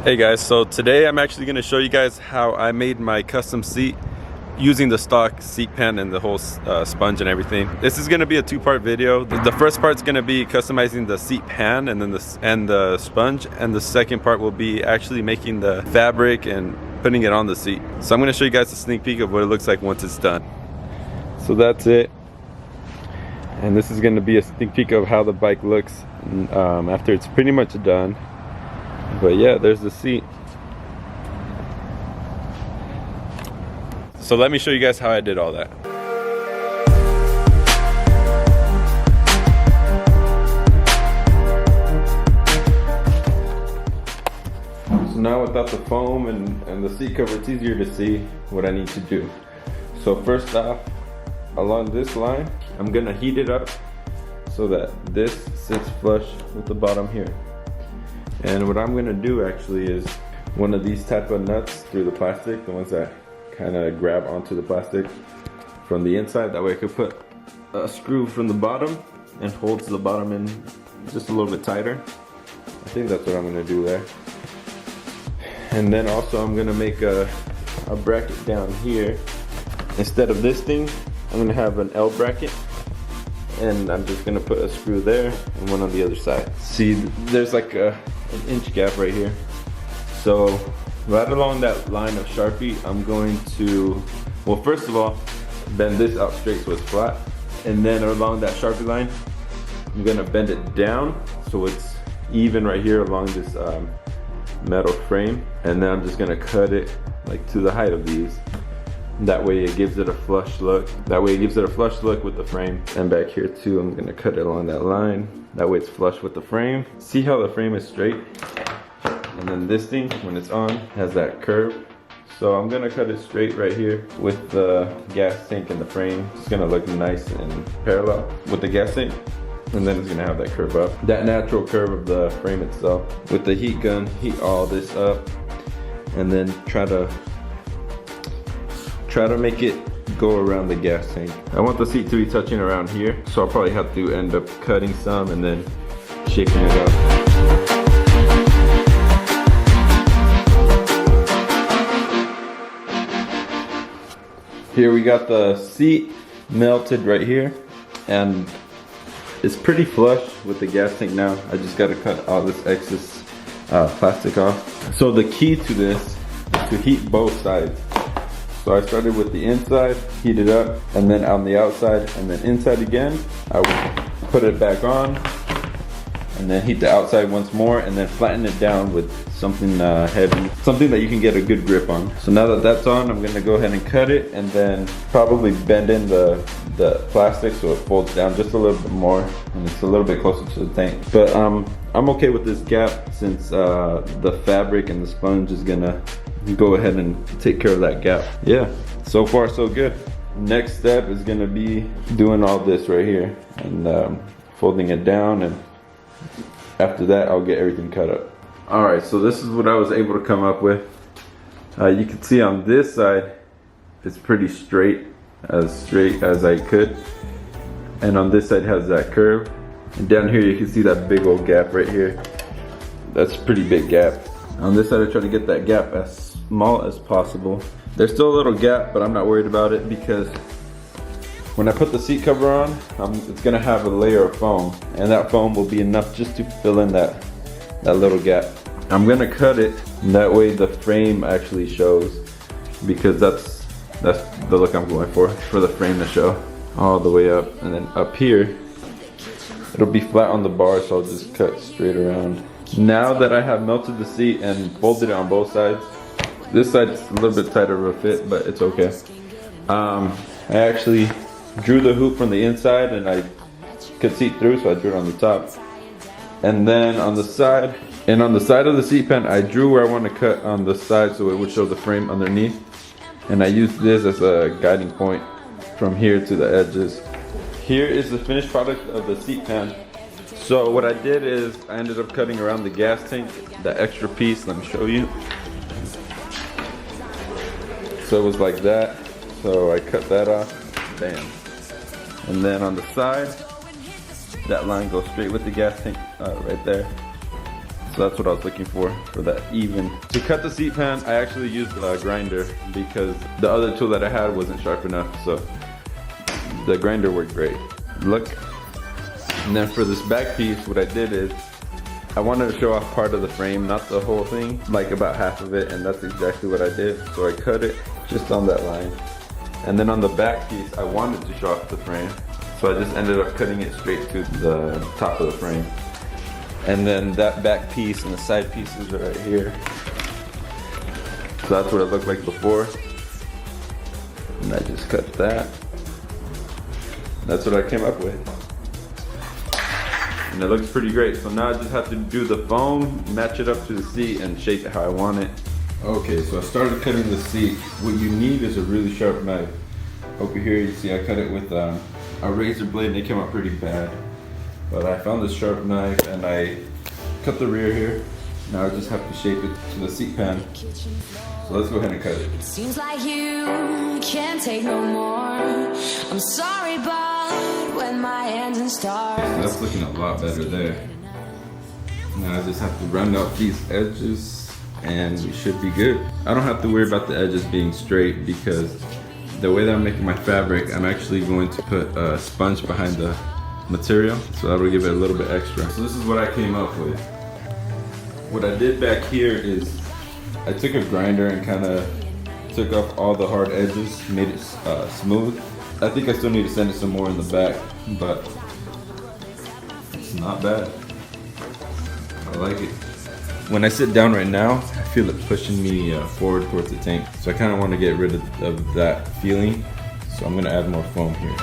Hey guys, so today I'm actually going to show you guys how I made my custom seat using the stock seat pan and the whole sponge and everything. This is going to be a two-part video. The first part's going to be customizing the seat pan and then the sponge, and the second part will be actually making the fabric and putting it on the seat. So I'm going to show you guys a sneak peek of what it looks like once it's done. So that's it, and this is going to be a sneak peek of how the bike looks after it's pretty much done. But yeah, there's the seat. So let me show you guys how I did all that. So now without the foam and the seat cover, it's easier to see what I need to do. So first off, along this line, I'm gonna heat it up so that this sits flush with the bottom here. And what I'm gonna do actually is one of these type of nuts through the plastic, the ones that kind of grab onto the plastic from the inside. That way I could put a screw from the bottom and holds the bottom in just a little bit tighter. I think that's what I'm gonna do there. And then also I'm gonna make a bracket down here. Instead of this thing, I'm gonna have an L bracket. And I'm just gonna put a screw there and one on the other side. See, there's like an inch gap right here. So right along that line of Sharpie, I'm going to, well, first of all, bend this out straight so it's flat. And then along that Sharpie line, I'm gonna bend it down so it's even right here along this metal frame. And then I'm just gonna cut it like to the height of these. That way it gives it a flush look. With the frame. And back here too, I'm gonna cut it along that line. That way it's flush with the frame. See how the frame is straight? And then this thing, when it's on, has that curve. So I'm gonna cut it straight right here with the gas tank and the frame. It's gonna look nice and parallel with the gas tank. And then it's gonna have that curve up. That natural curve of the frame itself. With the heat gun, heat all this up. And then try to make it go around the gas tank. I want the seat to be touching around here, so I'll probably have to end up cutting some and then shaping it up. Here we got the seat melted right here, and it's pretty flush with the gas tank now. I just gotta cut all this excess plastic off. So the key to this is to heat both sides. So I started with the inside, heat it up, and then on the outside, and then inside again. I would put it back on, and then heat the outside once more, and then flatten it down with something heavy, something that you can get a good grip on. So now that that's on, I'm gonna go ahead and cut it, and then probably bend in the plastic so it folds down just a little bit more, and it's a little bit closer to the tank. But I'm okay with this gap since the fabric and the sponge is gonna go ahead and take care of that gap. Yeah, so far so good. Next step is gonna be doing all this right here and folding it down, and after that I'll get everything cut up. Alright, so this is what I was able to come up with. You can see on this side it's pretty straight as I could, and on this side has that curve, and down here you can see that big old gap right here. That's a pretty big gap. On this side I try to get that gap as small as possible. There's still a little gap, but I'm not worried about it because when I put the seat cover on, it's gonna have a layer of foam, and that foam will be enough just to fill in that little gap. I'm gonna cut it, and that way the frame actually shows, because that's the look I'm going for the frame to show all the way up, and then up here it'll be flat on the bar, so I'll just cut straight around. Now that I have melted the seat and folded it on both sides, this side's a little bit tighter of a fit, but it's okay. I actually drew the hoop from the inside and I could see through, so I drew it on the top. And then on the side of the seat pan, I drew where I want to cut on the side so it would show the frame underneath. And I used this as a guiding point from here to the edges. Here is the finished product of the seat pan. So what I did is I ended up cutting around the gas tank, that extra piece. Let me show you. So it was like that. So I cut that off, bam. And then on the side, that line goes straight with the gas tank right there. So that's what I was looking for that even. To cut the seat pan, I actually used a grinder because the other tool that I had wasn't sharp enough. So the grinder worked great. Look. And then for this back piece, what I did is I wanted to show off part of the frame, not the whole thing, like about half of it, and that's exactly what I did. So I cut it just on that line. And then on the back piece, I wanted to show off the frame. So I just ended up cutting it straight to the top of the frame. And then that back piece and the side pieces are right here. So that's what it looked like before. And I just cut that. That's what I came up with. And it looks pretty great. So now I just have to do the foam, match it up to the seat, and shape it how I want it. Okay, so I started cutting the seat. What you need is a really sharp knife. Over here you see I cut it with a RACER blade and it came out pretty bad. But I found this sharp knife and I cut the rear here. Now I just have to shape it to the seat pan. So let's go ahead and cut it. It seems like you can't take no more. I'm sorry, but when my engine starts. So that's looking a lot better there. Now I just have to round out these edges and we should be good. I don't have to worry about the edges being straight because the way that I'm making my fabric, I'm actually going to put a sponge behind the material, so that'll give it a little bit extra. So this is what I came up with. What I did back here is I took a grinder and kind of took off all the hard edges, made it smooth. I think I still need to sand it some more in the back, but it's not bad. I like it. When I sit down right now, I feel it pushing me forward towards the tank. So I kind of want to get rid of that feeling. So I'm going to add more foam here.